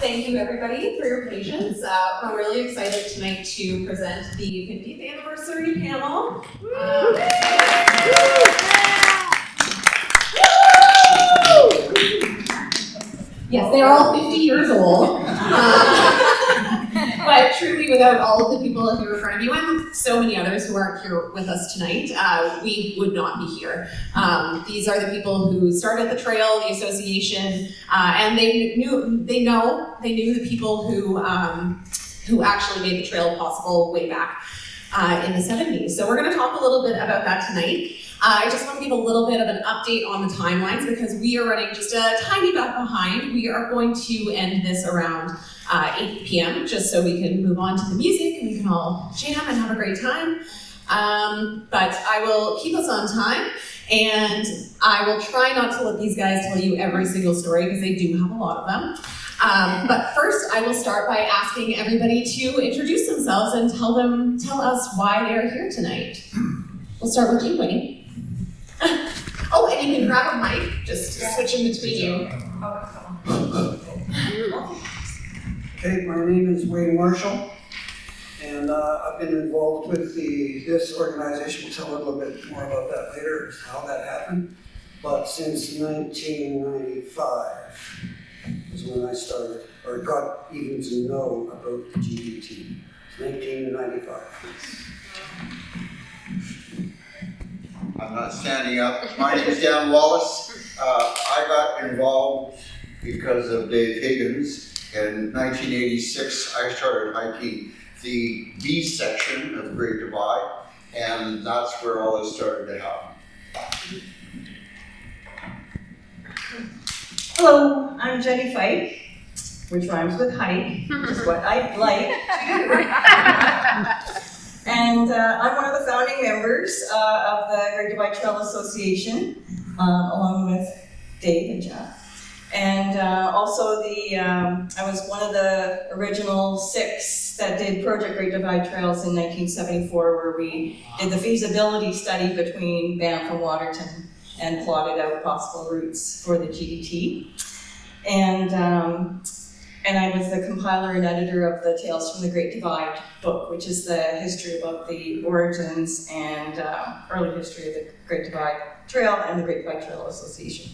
Thank you, everybody, for your patience. We're really excited tonight to present the 50th anniversary panel. Yes, they are all 50 years old. But truly, without all of the people here in front of you and so many others who aren't here with us tonight, we would not be here. These are the people who started the trail, the association, and they knew the people who actually made the trail possible way back in the 70s. So we're going to talk a little bit about that tonight. I just want to give a little bit of an update on the timelines because we are running just a tiny bit behind. We are going to end this around 8 p.m. just so we can move on to the music and we can all jam and have a great time. But I will keep us on time and I will try not to let these guys tell you every single story because they do have a lot of them. But first, I will start by asking everybody to introduce themselves and tell us why they are here tonight. We'll start with you, Wayne. Oh, and you can grab a mic, just switch in between you. Okay, my name is Wayne Marshall, and I've been involved with this organization. We'll tell a little bit more about that later, how that happened. But since 1995 is when I started, or got even to know about the GDT. 1995. I'm not standing up. My name is Dan Wallace. I got involved because of Dave Higgins. In 1986, I started hiking the B section of the Great Divide, and that's where all this started to happen. Hello, I'm Jenny Feick, which rhymes with hike, which is what I like to do. And I'm one of the founding members of the Great Divide Trail Association, along with Dave and Jeff. And also I was one of the original 6 that did Project Great Divide Trails in 1974, where we did the feasibility study between Banff and Waterton and plotted out possible routes for the GDT. And I was the compiler and editor of the Tales from the Great Divide book, which is the history about the origins and early history of the Great Divide Trail and the Great Divide Trail Association.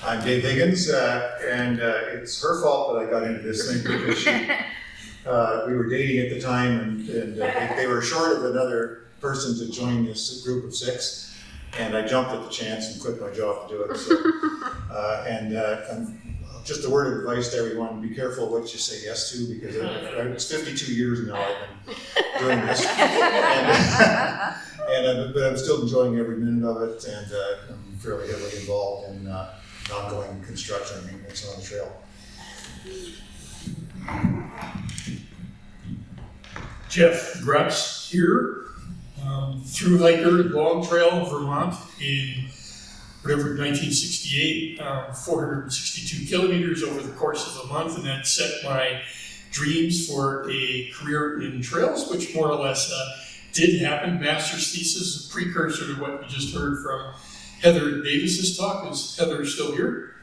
I'm Dave Higgins, and it's her fault that I got into this thing because we were dating at the time, and they were short of another person to join this group of 6, and I jumped at the chance and quit my job to do it. So, just a word of advice to everyone: be careful what you say yes to, because it's 52 years now I've been doing this, but I'm still enjoying every minute of it, and I'm fairly heavily involved in ongoing construction and maintenance on the trail. Jeff Gruttz here, through hiker, Long Trail, Vermont in 1968, 462 kilometers over the course of a month, and that set my dreams for a career in trails, which more or less did happen. Master's thesis, a precursor to what we just heard from Heather Davis's talk. Is Heather still here?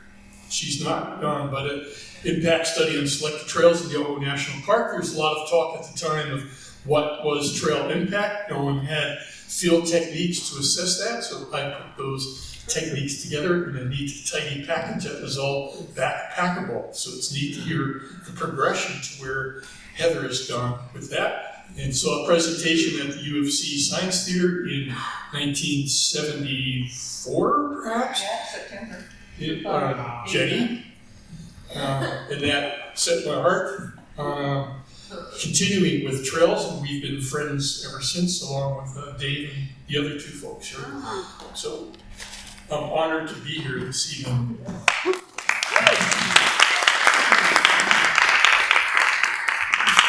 She's not gone, but an impact study on selected trails in the Yoho National Park. There's a lot of talk at the time of what was trail impact. No one had field techniques to assess that, so I put those techniques together in a neat, tidy package that was all backpackable. So it's neat to hear the progression to where Heather has gone with that. And saw a presentation at the U of C Science Theater in 1974, perhaps? Yeah, September. Jenny. And that set my heart on continuing with trails, and we've been friends ever since, along with Dave and the other 2 folks here. So I'm honored to be here this evening.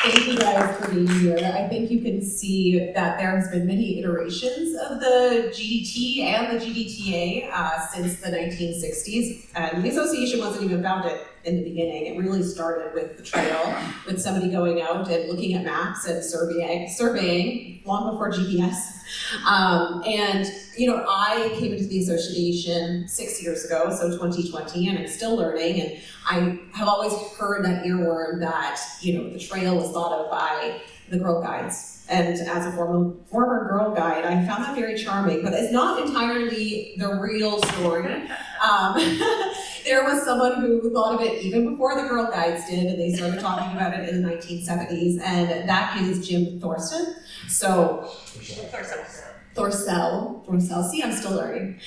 Thank you guys for being here. I think you can see that there has been many iterations of the GDT and the GDTA since the 1960s. And the association wasn't even founded in the beginning. It really started with the trail, with somebody going out and looking at maps and surveying long before GPS. And, you know, I came into the association 6 years ago, so 2020, and I'm still learning. And I have always heard that earworm that, you know, the trail was thought of by the Girl Guides. And as a former Girl Guide, I found that very charming, but it's not entirely the real story. There was someone who thought of it even before the Girl Guides did, and they started talking about it in the 1970s, and that is Jim Thorsten. So, Thorsell, see, I'm still learning.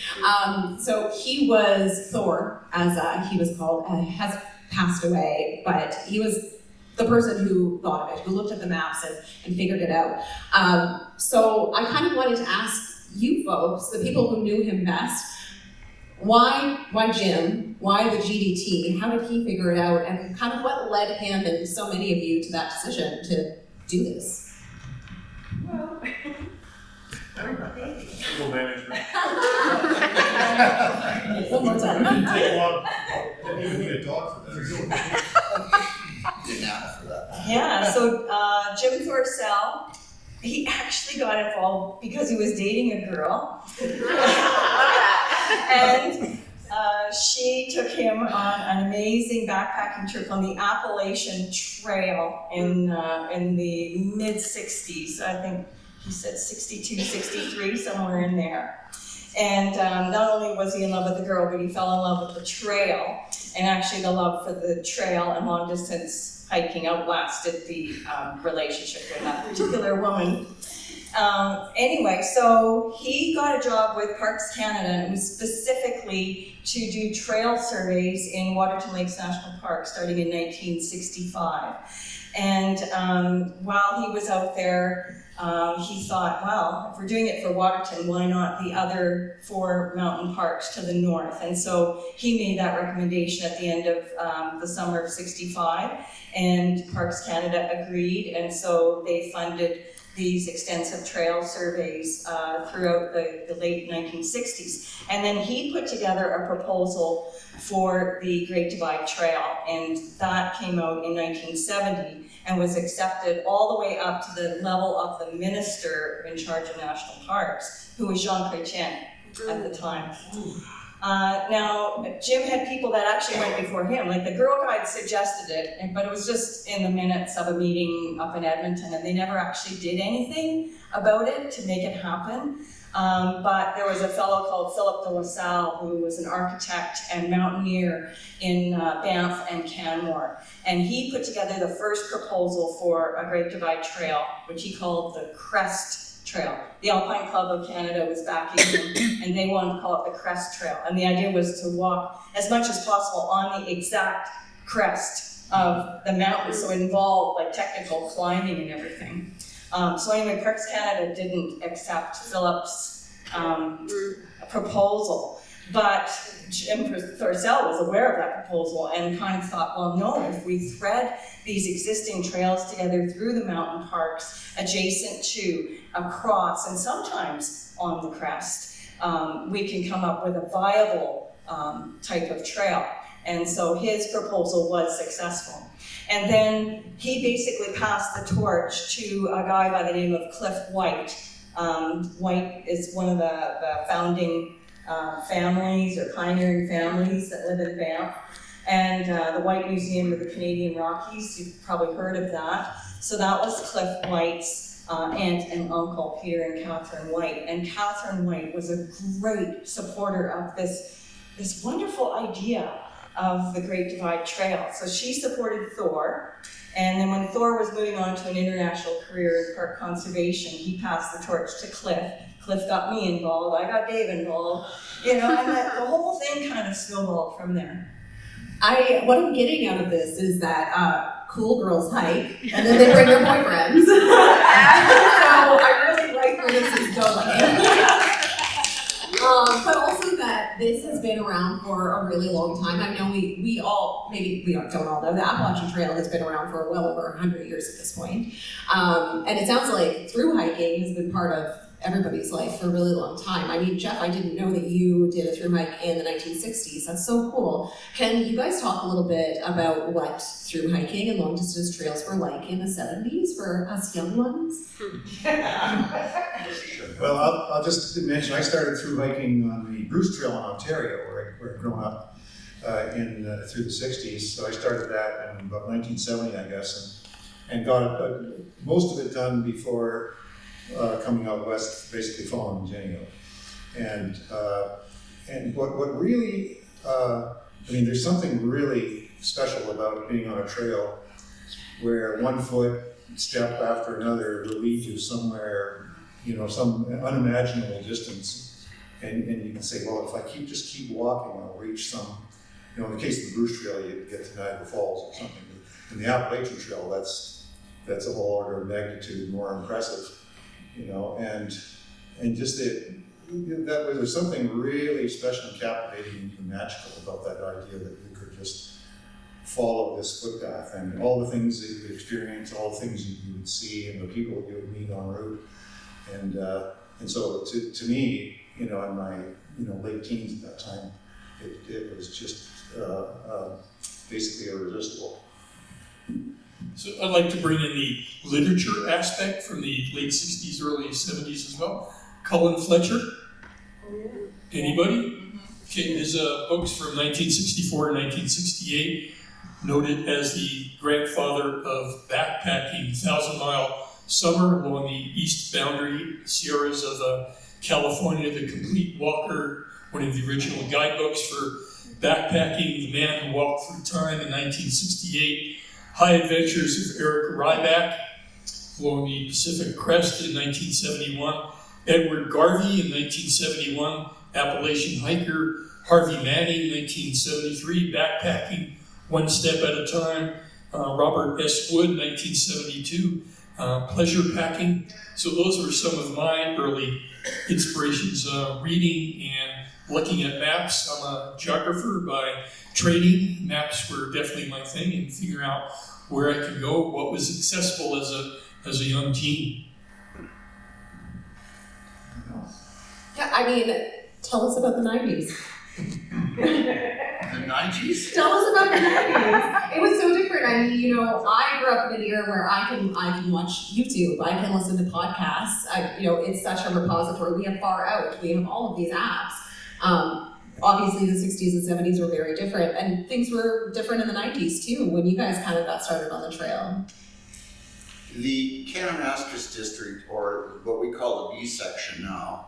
So he was Thor, as he was called, has passed away, but he was the person who thought of it, who looked at the maps and figured it out. So I kind of wanted to ask you folks, the people who knew him best, why Jim? Why the GDT? How did he figure it out? And kind of what led him and so many of you to that decision to do this? Well, People management. One more time. Take a lot. Didn't even need a dog for this. Didn't ask for that. yeah, so Jim Thorsell, he actually got involved because he was dating a girl. And she took him on an amazing backpacking trip on the Appalachian Trail in the mid-60s. I think he said 62, 63, somewhere in there. And not only was he in love with the girl, but he fell in love with the trail. And actually the love for the trail and long distance hiking outlasted the relationship with that particular woman. Anyway, so he got a job with Parks Canada, and it was specifically to do trail surveys in Waterton Lakes National Park starting in 1965. And while he was out there, he thought, well, if we're doing it for Waterton, why not the other 4 mountain parks to the north? And so he made that recommendation at the end of the summer of '65, and Parks Canada agreed, and so they funded these extensive trail surveys throughout the late 1960s. And then he put together a proposal for the Great Divide Trail, and that came out in 1970 and was accepted all the way up to the level of the minister in charge of national parks, who was Jean Chrétien at the time. Now, Jim had people that actually went before him, like the Girl Guide suggested it, but it was just in the minutes of a meeting up in Edmonton, and they never actually did anything about it to make it happen. But there was a fellow called Philip de La Salle, who was an architect and mountaineer in Banff and Canmore, and he put together the first proposal for a Great Divide Trail, which he called the Crest Trail. The Alpine Club of Canada was backing him, and they wanted to call it the Crest Trail. And the idea was to walk as much as possible on the exact crest of the mountain, so it involved like technical climbing and everything. So anyway, Parks Canada didn't accept Philip's proposal, but Jim Thorsell was aware of that proposal and kind of thought, well, no, if we thread these existing trails together through the mountain parks, adjacent to, across, and sometimes on the crest, we can come up with a viable type of trail. And so his proposal was successful. And then he basically passed the torch to a guy by the name of Cliff White. White is one of the founding families or pioneering families that live in Banff. And the White Museum of the Canadian Rockies, you've probably heard of that. So that was Cliff White's aunt and uncle, Peter and Catherine White. And Catherine White was a great supporter of this wonderful idea of the Great Divide Trail. So she supported Thor, and then when Thor was moving on to an international career in park conservation, he passed the torch to Cliff. Cliff got me involved, I got Dave involved, and the whole thing kind of snowballed from there. What I'm getting out of this is that cool girls hike, and then they bring their boyfriends. So I really like where this is going. But also that this has been around for a really long time. I know we all, maybe we don't all know, the Appalachian Trail has been around for well over 100 years at this point. And it sounds like through hiking has been part of everybody's life for a really long time. I mean, Jeff, I didn't know that you did a through hike in the 1960s. That's so cool. Can you guys talk a little bit about what through hiking and long distance trails were like in the 70s for us young ones? Well, I'll just mention, I started through hiking on the Bruce Trail in Ontario, where I'd grown up through the 60s. So I started that in about 1970, I guess, and got most of it done before coming out west, basically following Jenny. And what really, there's something really special about being on a trail where one foot step after another will lead you somewhere, some unimaginable distance. And you can say, well, if I just keep walking, I'll reach some, in the case of the Bruce Trail, you get to Niagara Falls or something. In the Appalachian Trail, that's a whole order of magnitude more impressive, and just there's something really special and captivating and magical about that idea that you could just follow this footpath and all the things that you would experience, all the things you would see, and the people that you would meet en route. And so to me, in my late teens at that time, it was just basically irresistible. So I'd like to bring in the literature aspect from the late 60s, early 70s as well. Cullen Fletcher? Anybody? Okay, his books from 1964 and 1968, noted as the grandfather of backpacking, 1,000-mile summer along the east boundary Sierras of California, The Complete Walker, one of the original guidebooks for backpacking, The Man Who Walked Through Time in 1968, High Adventures of Eric Ryback along the Pacific Crest in 1971, Edward Garvey in 1971, Appalachian hiker, Harvey Manning, 1973, backpacking one step at a time, Robert S. Wood, 1972, pleasure packing. So those were some of my early inspirations, reading and looking at maps. I'm a geographer by training. Maps were definitely my thing, and figuring out where I could go, what was accessible as a young teen. Yeah, tell us about the 90s. The 90s? Tell us about the 90s. It was so different. I grew up in an era where I can watch YouTube, I can listen to podcasts. It's such a repository. We have Far Out, we have all of these apps. Obviously, the 60s and 70s were very different, and things were different in the 90s too, when you guys kind of got started on the trail. The Kananaskis district, or what we call the B section now,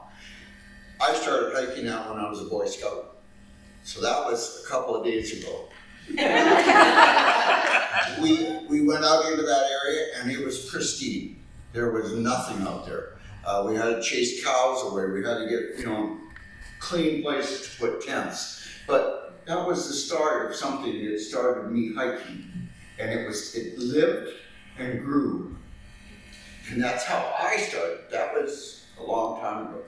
I started hiking out when I was a Boy Scout. So that was a couple of days ago. We went out into that area and it was pristine. There was nothing out there. We had to chase cows away. We had to get, clean places to put tents. But that was the start of something that started me hiking. And it lived and grew. And that's how I started. That was a long time ago.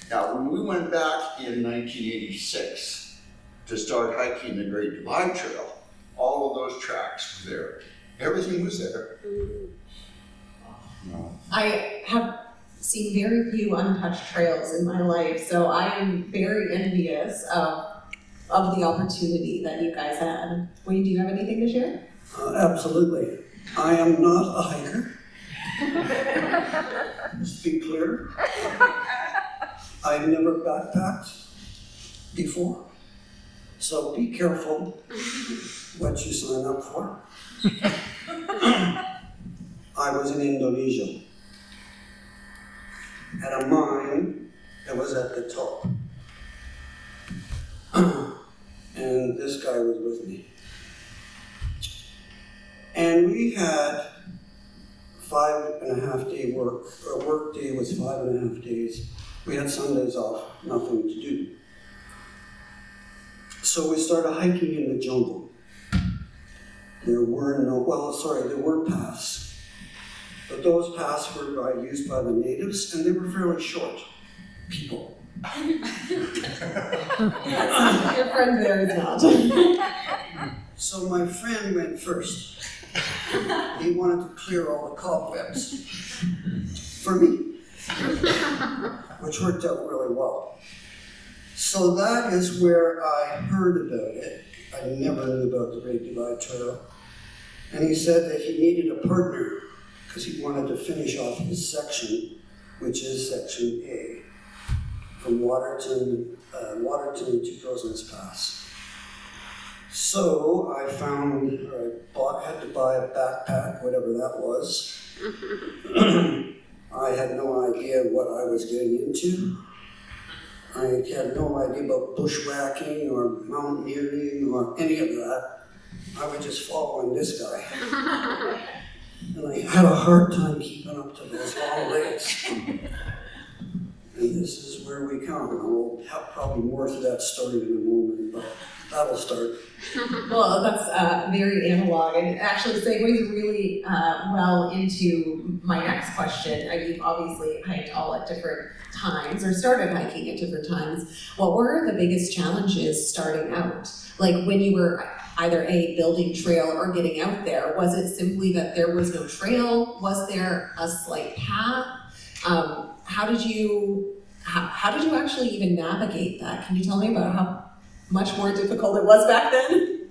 Now, when we went back in 1986 to start hiking the Great Divide Trail, all of those tracks were there. Everything was there. No. I have seen very few untouched trails in my life, so I am very envious of the opportunity that you guys had. Wayne, do you have anything to share? Absolutely. I am not a hiker. Let's be clear. I've never backpacked before, so be careful what you sign up for. I was in Indonesia at a mine that was at the top. And this guy was with me. And we had 5.5 day work. Our work day was 5.5 days. We had Sundays off, nothing to do. So we started hiking in the jungle. There were paths. But those paths were used by the natives, and they were fairly short people. Your friend there is not. So my friend went first. He wanted to clear all the cobwebs for me. which worked out really well. So that is where I heard about it. I never knew about the Great Divide Trail. And he said that he needed a partner because he wanted to finish off his section, which is Section A, from Waterton to Crowsnest Pass. So I had to buy a backpack, whatever that was. I had no idea what I was getting into. I had no idea about bushwhacking or mountaineering or any of that. I was just following this guy. And I had a hard time keeping up to those long legs. And this is where we come. We'll have probably more to that story in a moment, but that'll start. Well, that's very analog, and actually segues really well into my next question. You've obviously hiked all at different times, or started hiking at different times. What were the biggest challenges starting out? Like when you were either building trail or getting out there, was it simply that there was no trail? Was there a slight path? How did you actually even navigate that? Can you tell me about how much more difficult it was back then?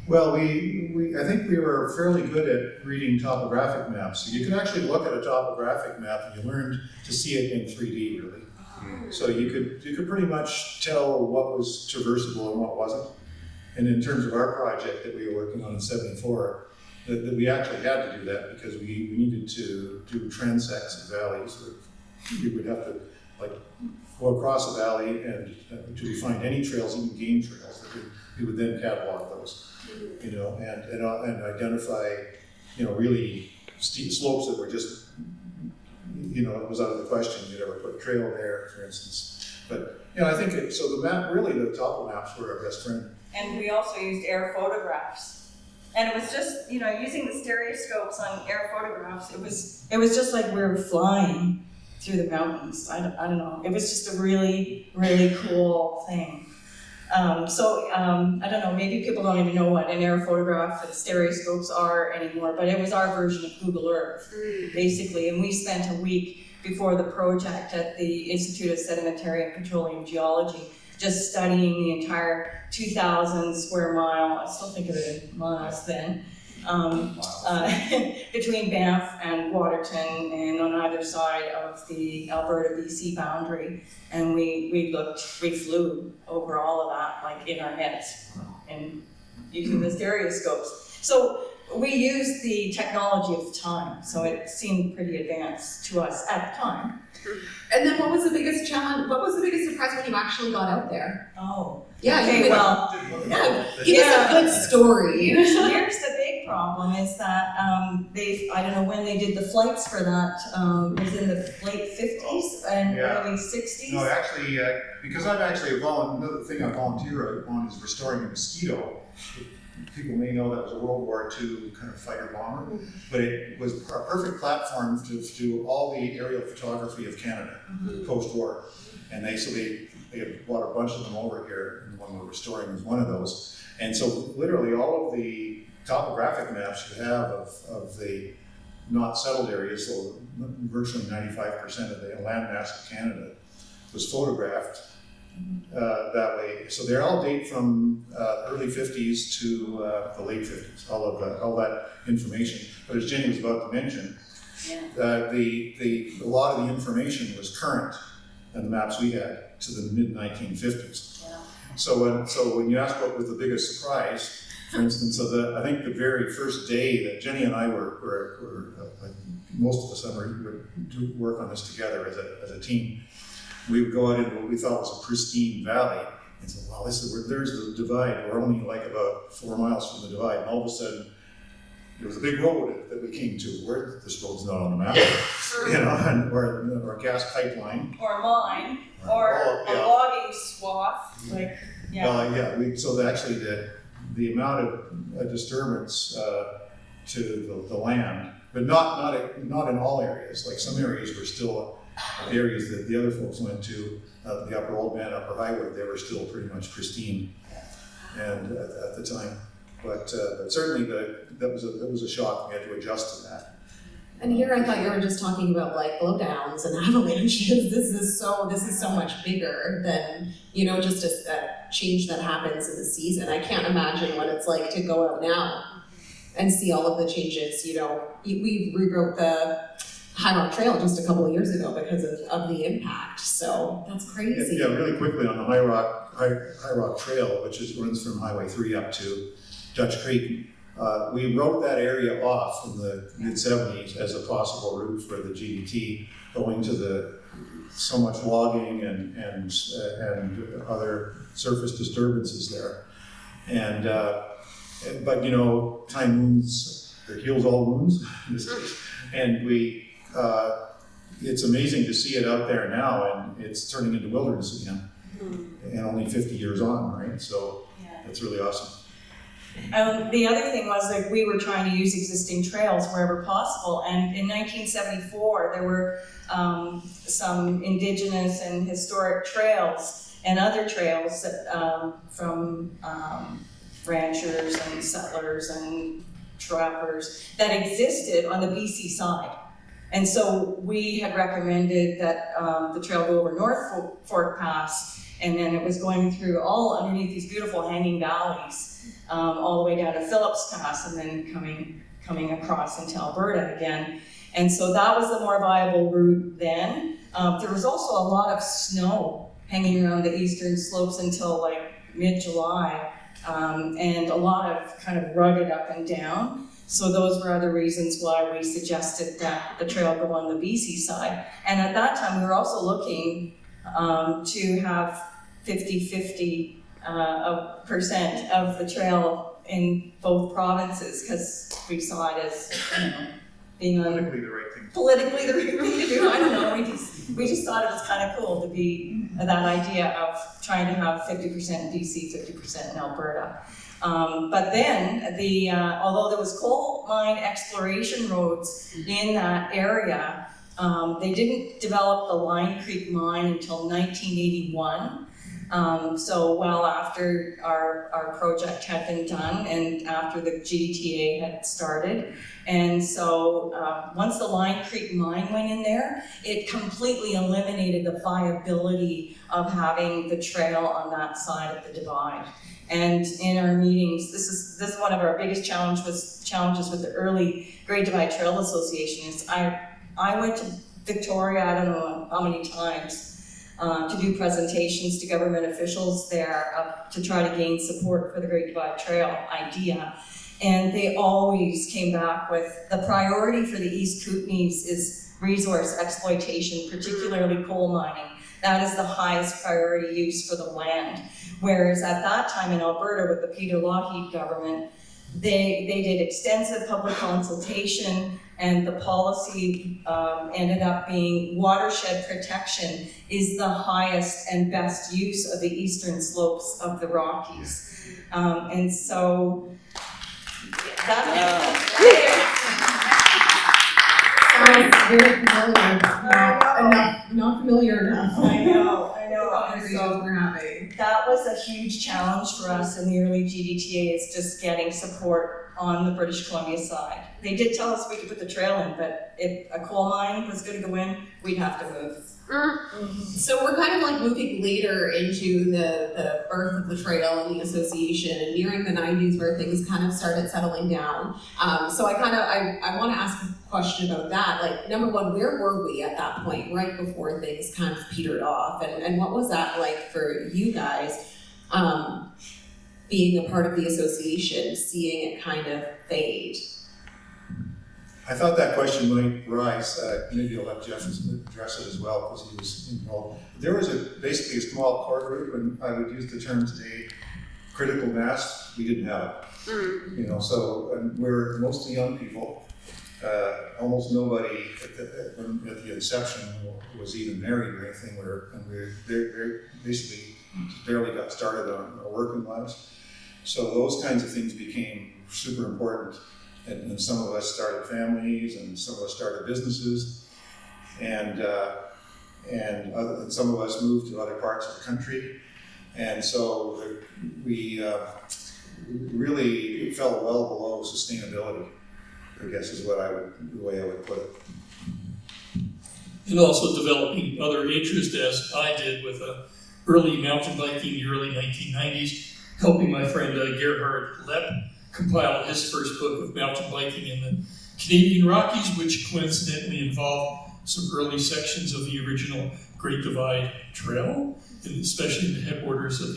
Well, I think we were fairly good at reading topographic maps. So you could actually look at a topographic map and you learned to see it in 3D, really. So you could pretty much tell what was traversable and what wasn't. And in terms of our project that we were working on in '74, that we actually had to do that because we needed to do transects of valleys. We would have to go across a valley and to find any trails, even game trails, that we would then catalog those, and identify, really steep slopes that were just, it was out of the question you'd ever put a trail there, for instance. But I think so the map, really the topo maps were our best friend. And we also used air photographs. And it was just, using the stereoscopes on air photographs, it was just like we were flying through the mountains. I don't know. It was just a really, really cool thing. I don't know, maybe people don't even know what an air photograph and stereoscopes are anymore, but it was our version of Google Earth, basically. And we spent a week before the project at the Institute of Sedimentary and Petroleum Geology just studying the entire 2,000 square mile, I still think of it in miles then, between Banff and Waterton and on either side of the Alberta-BC boundary. And we flew over all of that in our heads and using the stereoscopes. So we used the technology of the time, so it seemed pretty advanced to us at the time. And then what was the biggest challenge? What was the biggest surprise when you actually got out there? Oh. Yeah, Okay, well, give us a good story. Here's the big problem is that I don't know when they did the flights for that, was in the late 50s and early 60s? No, actually, because I'm actually another thing I volunteer on is restoring a mosquito. People may know that was a World War II kind of fighter bomber, but it was a perfect platform to do all the aerial photography of Canada post-war. And they had brought a bunch of them over here, and the one we're restoring is one of those. And so literally all of the topographic maps you have of the not settled areas, so virtually 95% of the landmass of Canada was photographed that way. So they all date from early 50s to the late 50s, all that information. But as Jenny was about to mention, a lot of the information was current in the maps we had to the mid-1950s. Yeah. So when you ask what was the biggest surprise, for instance, I think the very first day that Jenny and I were most of the summer, we would do work on this together as a team. We would go out into what we thought was a pristine valley and say, wow, there's the divide. We're only about 4 miles from the divide. And all of a sudden, there was a big road that we came to. Where this road's not on the map, or a gas pipeline. Or a mine, or a logging swath, So actually the amount of disturbance to the land, but not in all areas. Like some areas were still the areas that the other folks went to, the Upper Old Man, Upper Highwood, they were still pretty much pristine, and at the time. But certainly that was a shock. We had to adjust to that. And here I thought you were just talking about like blowdowns and avalanches. This is so much bigger than, you know, just a change that happens in the season. I can't imagine what it's like to go out now and see all of the changes. You know, we rewrote the High Rock Trail just a couple of years ago because of the impact. So that's crazy. Yeah, really quickly on the High Rock Trail, which runs from Highway 3 up to Dutch Creek. We wrote that area off in the mid-70s as a possible route for the GDT, owing to so much logging and other surface disturbances there. And but you know, time heals all wounds in this case. And it's amazing to see it out there now, and it's turning into wilderness again, and only 50 years on, right? So that's really awesome. The other thing was that we were trying to use existing trails wherever possible, and in 1974 there were some indigenous and historic trails and other trails that, from ranchers and settlers and trappers that existed on the BC side. And so we had recommended that the trail go over North Fork Pass, and then it was going through all underneath these beautiful hanging valleys, all the way down to Phillips Pass, and then coming across into Alberta again. And so that was the more viable route then. There was also a lot of snow hanging around the eastern slopes until like mid-July, and a lot of kind of rugged up and down. So those were other reasons why we suggested that the trail go on the BC side. And at that time, we were also looking to have 50-50 % of the trail in both provinces, because we saw it as, you know, being on Politically the right thing. Politically the right thing to do. I don't know. We just thought it was kind of cool to be that idea of trying to have 50% BC, 50% in Alberta. But then, although there was coal mine exploration roads in that area, they didn't develop the Line Creek mine until 1981. So well after our project had been done and after the GDTA had started. And so once the Line Creek mine went in there, it completely eliminated the viability of having the trail on that side of the divide. And in our meetings, this is one of our biggest challenges with the early Great Divide Trail Association is I went to Victoria, I don't know how many times, to do presentations to government officials there to try to gain support for the Great Divide Trail idea. And they always came back with the priority for the East Kootenays is resource exploitation, particularly coal mining. That is the highest priority use for the land. Whereas at that time in Alberta with the Peter Lougheed government, they did extensive public consultation, and the policy ended up being watershed protection is the highest and best use of the eastern slopes of the Rockies. And so that's Very familiar. Not familiar enough. I know. Conversations we're having. That was a huge challenge for us in the early GDTA, is just getting support on the British Columbia side. They did tell us we could put the trail in, but if a coal mine was going to go in, we'd have to move. So we're kind of like moving later into the birth of the trail and the association, and nearing the 90s where things kind of started settling down. So I want to ask a question about that. Like, number one, where were we at that point, right before things kind of petered off? And what was that like for you guys, being a part of the association, seeing it kind of fade? I thought that question might rise. Maybe I'll let Jeff address it as well because he was involved. There was basically a small core group, and I would use the term today, critical mass. We didn't have it. You know, so we're mostly young people. Almost nobody at the inception was even married or anything. They basically barely got started on our working lives. So those kinds of things became super important. And some of us started families, and some of us started businesses, and some of us moved to other parts of the country, and so we really fell well below sustainability. I guess is the way I would put it. And also developing other interests, as I did with early mountain biking in the early 1990s, helping my friend Gerhard Lepp compile his first book of mountain biking in the Canadian Rockies, which coincidentally involved some early sections of the original Great Divide Trail, and especially in the headwaters of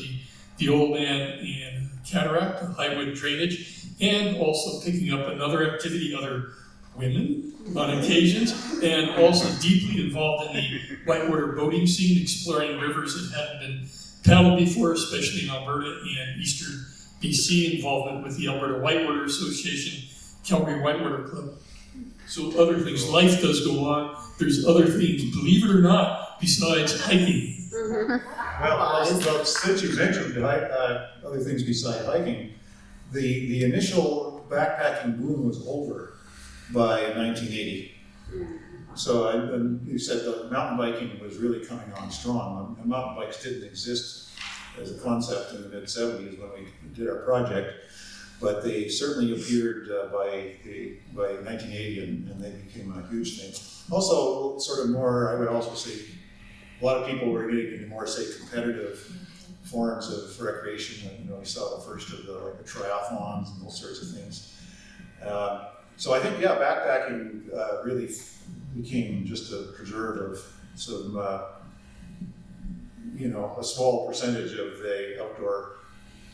the Old Man and Cataract, the Highwood drainage, and also picking up another activity, other women on occasions, and also deeply involved in the whitewater boating scene, exploring rivers that hadn't been paddled before, especially in Alberta and eastern BC, involvement with the Alberta Whitewater Association, Calgary Whitewater Club. So other things, life does go on. There's other things, believe it or not, besides hiking. Well, since you mentioned other things besides hiking, the initial backpacking boom was over by 1980. So you said the mountain biking was really coming on strong. And mountain bikes didn't exist as a concept in the mid-70s when we did our project, but they certainly appeared by 1980 and they became a huge thing. Also, sort of more, I would also say, a lot of people were getting into more, say, competitive forms of recreation. We saw the first of the triathlons and those sorts of things. So I think, yeah, backpacking really became just a preserve of some, a small percentage of the outdoor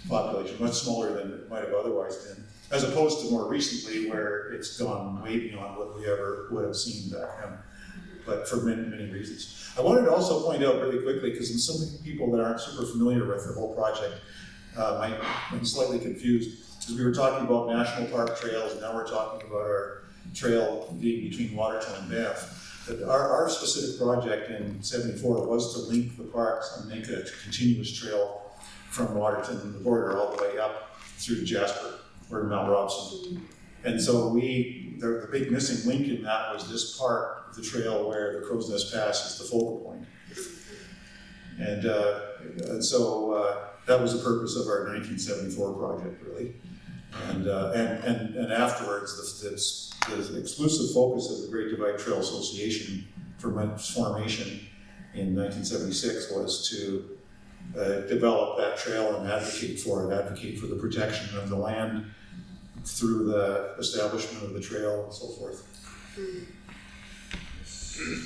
population, much smaller than it might have otherwise been, as opposed to more recently where it's gone way beyond what we ever would have seen back then, but for many, many reasons. I wanted to also point out really quickly, because some people that aren't super familiar with the whole project might be slightly confused, because we were talking about national park trails, and now we're talking about our trail being between Waterton and Banff. But our specific project in '74 was to link the parks and make a continuous trail from Waterton and the border all the way up through to Jasper or Mount Robson. And so the big missing link in that was this part of the trail where the Crow's Nest Pass is the focal point. And so that was the purpose of our 1974 project, really. And afterwards, the exclusive focus of the Great Divide Trail Association from its formation in 1976 was to develop that trail and advocate for the protection of the land through the establishment of the trail and so forth.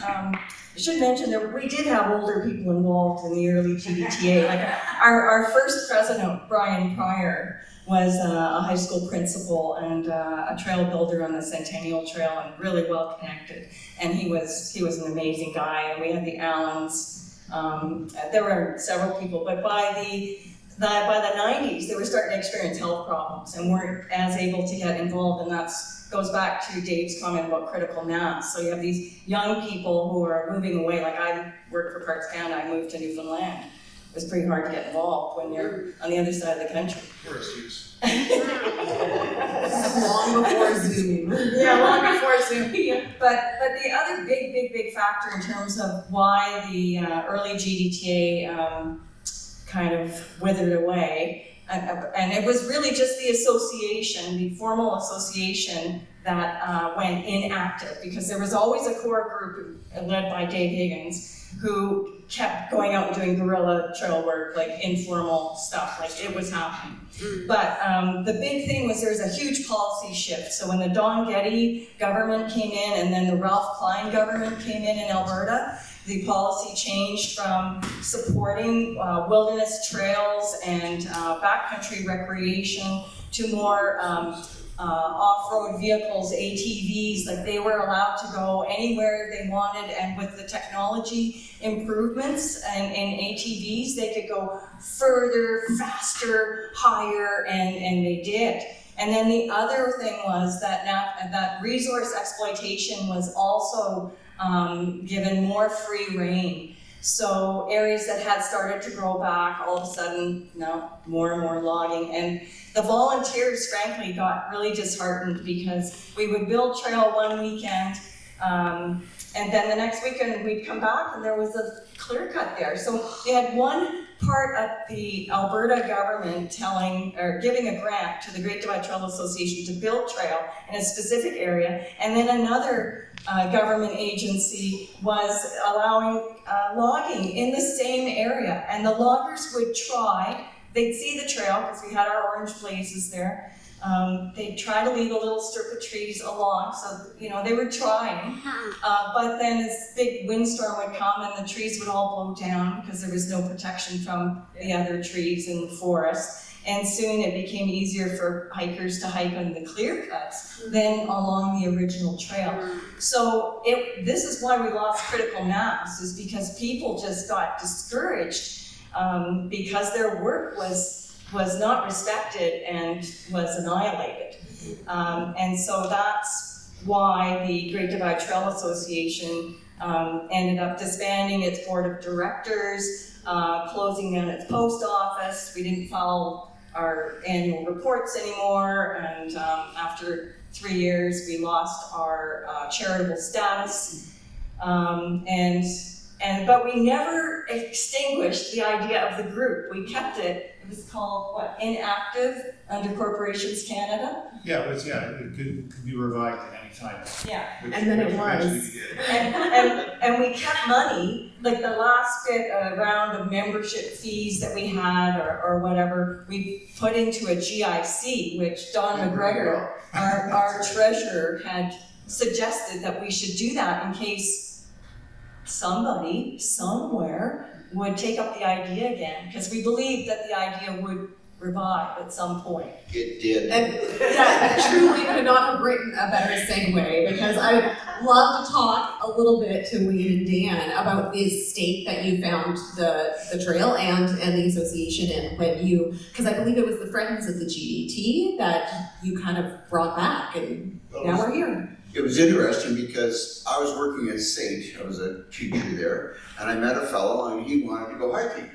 I should mention that we did have older people involved in the early GDTA. Like our first president, Brian Pryor, was a high school principal and a trail builder on the Centennial Trail, and really well connected. And he was an amazing guy. And we had the Allens. There were several people, but by the 90s, they were starting to experience health problems and weren't as able to get involved. And that goes back to Dave's comment about critical mass. So you have these young people who are moving away. Like I worked for Parks Canada, I moved to Newfoundland. It was pretty hard to get involved when you're on the other side of the country. Poor excuse. Long before Zoom. Yeah, long before Zoom. But the other big factor in terms of why the early GDTA kind of withered away, and it was really just the association, the formal association that went inactive, because there was always a core group led by Dave Higgins who kept going out and doing guerrilla trail work, like informal stuff, like it was happening. But the big thing was there was a huge policy shift. So when the Don Getty government came in and then the Ralph Klein government came in Alberta, the policy changed from supporting wilderness trails and backcountry recreation to more off-road vehicles, ATVs. Like they were allowed to go anywhere they wanted, and with the technology improvements and ATVs, they could go further, faster, higher, and they did. And then the other thing was that resource exploitation was also given more free rein. So areas that had started to grow back, all of a sudden, more and more logging. And the volunteers, frankly, got really disheartened because we would build trail one weekend, and then the next weekend we'd come back and there was a clear cut there. So you had one part of the Alberta government giving a grant to the Great Divide Trail Association to build trail in a specific area, and then another government agency was allowing logging in the same area, and the loggers would try, they'd see the trail because we had our orange blazes there. They'd try to leave a little strip of trees along, so they were trying. But then this big windstorm would come and the trees would all blow down because there was no protection from the other trees in the forest. And soon it became easier for hikers to hike on the clear cuts than along the original trail. So this is why we lost critical mass, is because people just got discouraged because their work was not respected and was annihilated. And so that's why the Great Divide Trail Association ended up disbanding its board of directors, closing down its post office. We didn't file our annual reports anymore, and after 3 years we lost our charitable status. But we never extinguished the idea of the group. We kept it. It was called Inactive under Corporations Canada. Yeah, it could be revived at any time. Yeah. And then it was. Eventually we did. And we kept money, like the last round of membership fees that we had or whatever, we put into a GIC, which Don McGregor, our treasurer, had suggested that we should do that in case somebody, somewhere, would take up the idea again, because we believed that the idea would revive at some point. It did. And that truly could not have written a better segue, because I would love to talk a little bit to Wayne and Dan about the state that you found the trail and the association in when because I believe it was the Friends of the GDT that you kind of brought back, and now we're here. It was interesting because I was working at Saint, I was a teacher there, and I met a fellow and he wanted to go hiking.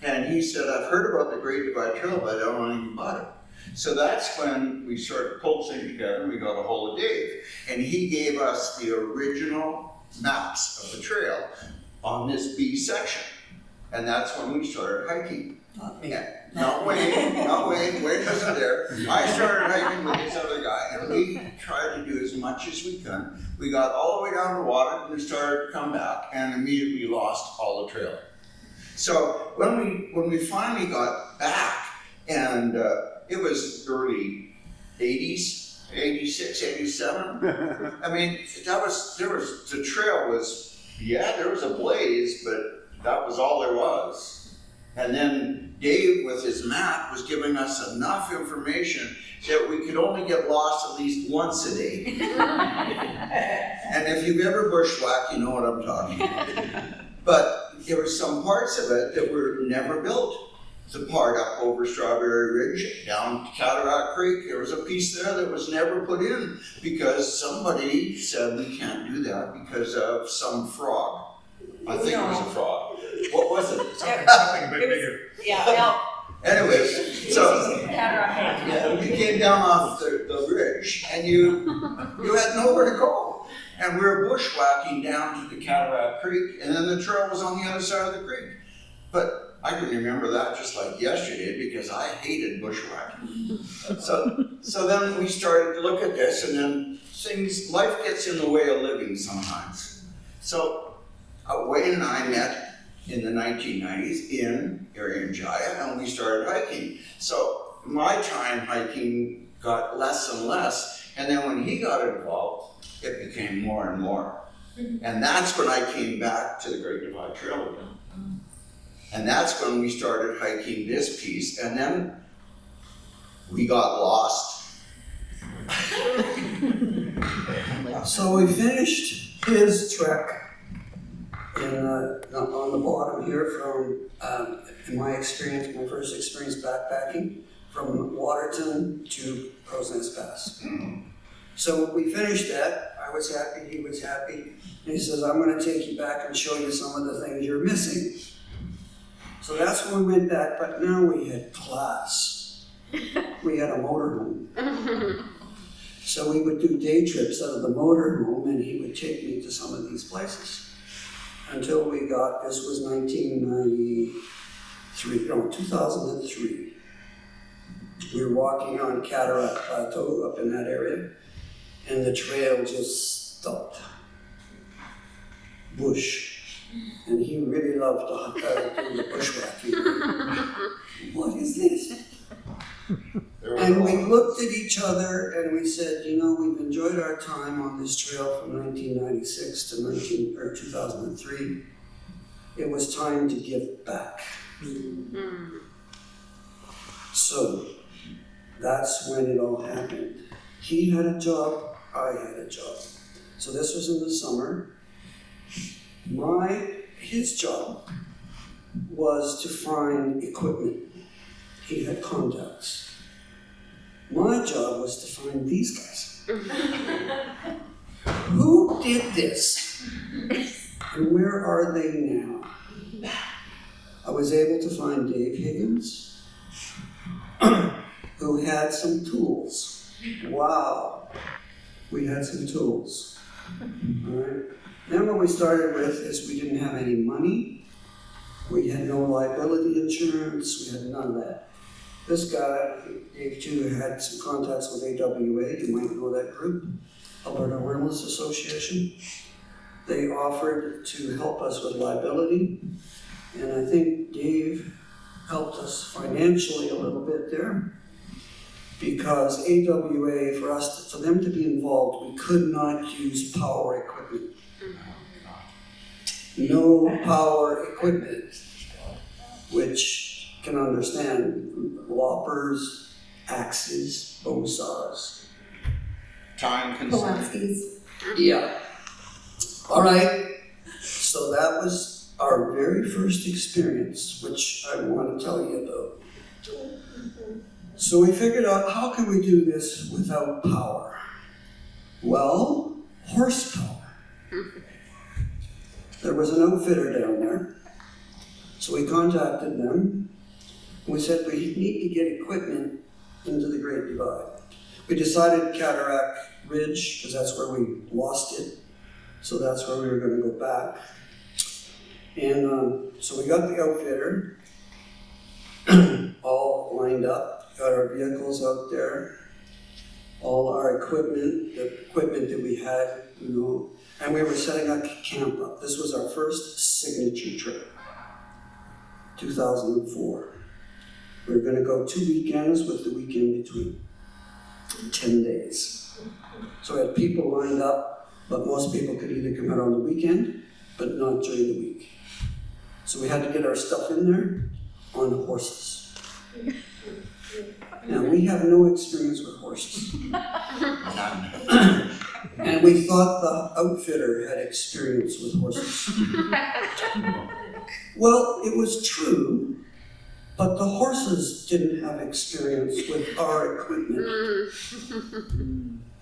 And he said, I've heard about the Great Divide Trail, but I don't know anything about it. So that's when we sort of pulled things together and we got a hold of Dave. And he gave us the original maps of the trail on this B section. And that's when we started hiking. Not me. Not Wayne, Wayne wasn't there. I started hiking with this other guy, and we tried to do as much as we could. We got all the way down the water, and we started to come back, and immediately lost all the trail. So when we finally got back, and it was early 80s, 86, 87. I mean, the trail was, there was a blaze, but that was all there was. And then Dave, with his map, was giving us enough information that we could only get lost at least once a day. And if you've ever bushwhacked, you know what I'm talking about. But there were some parts of it that were never built. The part up over Strawberry Ridge, down Cataract Creek, there was a piece there that was never put in because somebody said we can't do that because of some frog. I think it was a frog. What was it? Something a bit bigger. Yeah, Anyways, so you came down off the ridge and you had nowhere to go. And we were bushwhacking down to the Cataract Creek, and then the trail was on the other side of the creek. But I can remember that just like yesterday because I hated bushwhacking. So then we started to look at this, and then life gets in the way of living sometimes. So Wayne and I met in the 1990s in Irian Jaya, and we started hiking. So my time hiking got less and less, and then when he got involved, it became more and more. And that's when I came back to the Great Divide Trail again. And that's when we started hiking this piece, and then we got lost. So we finished his trek on the bottom here from, in my experience, my first experience backpacking, from Waterton to Crow's Nest Pass. So we finished that. I was happy, he was happy. And he says, I'm going to take you back and show you some of the things you're missing. So that's when we went back, but now we had class. We had a motorhome. So we would do day trips out of the motorhome, and he would take me to some of these places. Until we got, this was 1993, 2003. We were walking on Cataract Plateau up in that area, and the trail just stopped. Bush. And he really loved to do the bushwhacking. What is this? And we looked at each other and we said, you know, we've enjoyed our time on this trail from 1996 to 2003. It was time to give back. So that's when it all happened. He had a job, I had a job. So this was in the summer. His job was to find equipment. He had contacts. My job was to find these guys. Who did this? And where are they now? I was able to find Dave Higgins, who had some tools. Wow, we had some tools. All right. Then what we started with is we didn't have any money. We had no liability insurance. We had none of that. This guy, Dave too, had some contacts with AWA. You might know that group, Alberta Homeless Association. They offered to help us with liability. And I think Dave helped us financially a little bit there. Because AWA, for them to be involved, we could not use power equipment. No power equipment, which can understand loppers, axes, bow saws. Time consuming. Pulaski's. Yeah. All right. So that was our very first experience, which I want to tell you about. So we figured out, how can we do this without power? Well, horsepower. There was an outfitter down there. So we contacted them. We said we need to get equipment into the Great Divide. We decided Cataract Ridge, because that's where we lost it. So that's where we were going to go back. And so we got the outfitter all lined up, got our vehicles out there, all our equipment, the equipment that we had, you know, and we were setting up camp up. This was our first signature trip, 2004. We were going to go 2 weekends with the weekend between, 10 days. So we had people lined up, but most people could either come out on the weekend, but not during the week. So we had to get our stuff in there on horses. Now, we have no experience with horses. And we thought the outfitter had experience with horses. Well, it was true, but the horses didn't have experience with our equipment.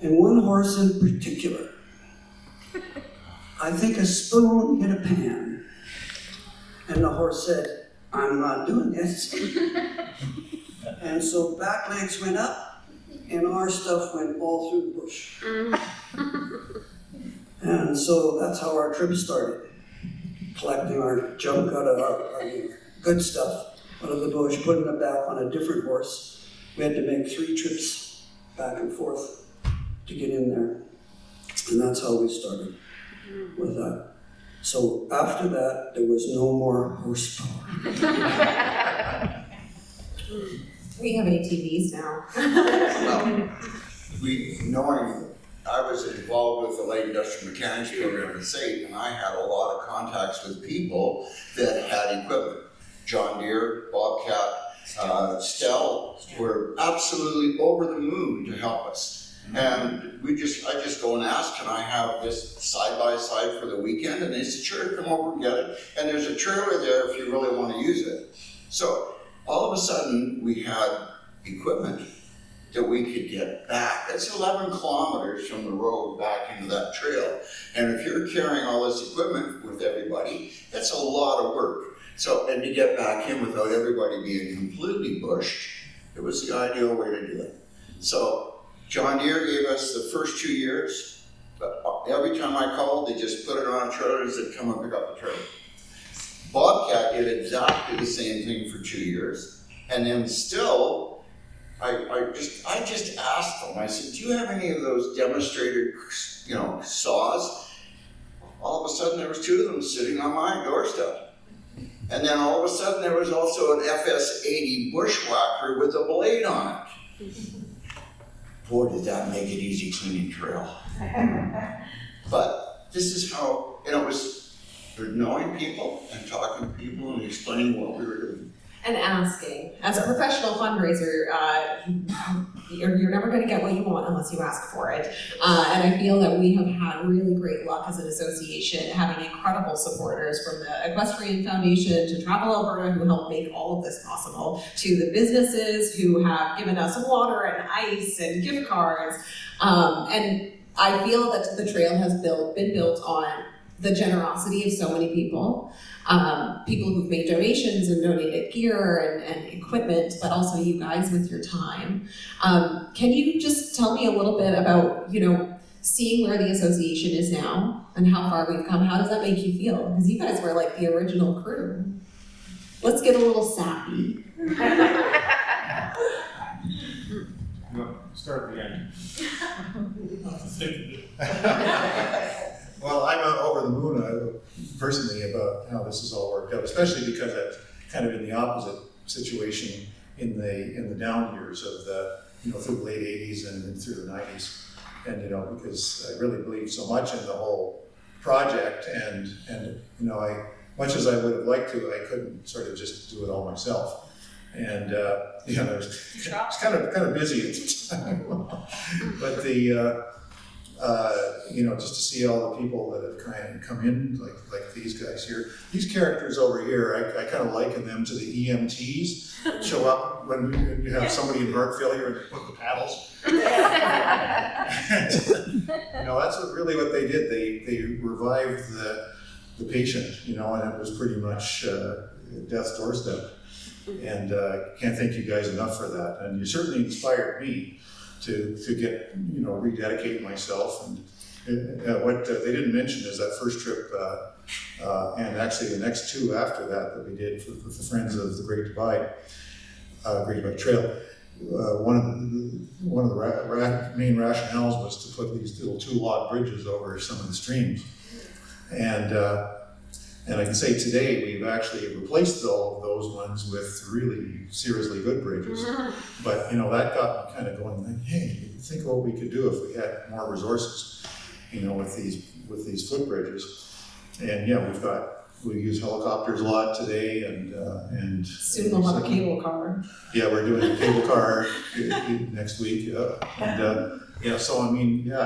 And one horse in particular, I think a spoon hit a pan. And the horse said, "I'm not doing this." And so back legs went up, and our stuff went all through the bush. And so that's how our trip started. Collecting our junk out of our good stuff out of the bush, putting it back on a different horse. We had to make 3 trips back and forth to get in there. And that's how we started with that. So after that, there was no more horsepower. We have ATVs now. Well, knowing I was involved with the light industrial mechanics program at SAIT, and I had a lot of contacts with people that had equipment. John Deere, Bobcat, Stell were absolutely over the moon to help us. And I just go and ask, can I have this side by side for the weekend? And they said, sure, come over and get it. And there's a trailer there if you really want to use it. So all of a sudden we had equipment that we could get back. That's 11 kilometers from the road back into that trail. And if you're carrying all this equipment with everybody, that's a lot of work. So, and to get back in without everybody being completely bushed, it was the ideal way to do it. So John Deere gave us the first 2 years, but every time I called, they just put it on a trailer and said, come and pick up the trailer. Bobcat did exactly the same thing for 2 years, and then still, I just asked them. I said, "Do you have any of those demonstrator, saws?" All of a sudden, there was 2 of them sitting on my doorstep, and then all of a sudden, there was also an FS-80 bushwhacker with a blade on it. Boy, did that make it easy cleaning trail. But this is how, it was knowing people and talking to people and explaining what we were doing. And asking. As a professional fundraiser, you're never going to get what you want unless you ask for it. And I feel that we have had really great luck as an association, having incredible supporters from the Equestrian Foundation to Travel Alberta, who helped make all of this possible, to the businesses who have given us water and ice and gift cards. And I feel that the trail has been built on the generosity of so many people. People who've made donations and donated gear and equipment, but also you guys with your time. Can you just tell me a little bit about, seeing where the association is now and how far we've come? How does that make you feel? Because you guys were like the original crew. Let's get a little sappy. Start again. I'll have to think of it. Well, I'm over the moon personally about how this has all worked out, especially because I'm kind of in the opposite situation in the down years of the, through the late 80s and through the 90s. And, because I really believed so much in the whole project and much as I would have liked to, I couldn't sort of just do it all myself. And, it's kind of busy at the time. But just to see all the people that have kind of come in, like these guys here. These characters over here, I kind of liken them to the EMTs that show up when you have somebody in heart failure and they put the paddles. That's what they did. They revived the patient, and it was pretty much death's doorstep. And can't thank you guys enough for that. And you certainly inspired me to get, rededicate myself. And what they didn't mention is that first trip, and actually the next 2 after that we did with the Friends of the Great Divide Trail. One of the main rationales was to put these little 2-log bridges over some of the streams. And I can say today we've actually replaced all of those ones with really seriously good bridges. But that got me kind of going, like, hey, think of what we could do if we had more resources, with these footbridges. And we use helicopters a lot today, and soon we'll have a cable car. Yeah, we're doing a cable car next week. And so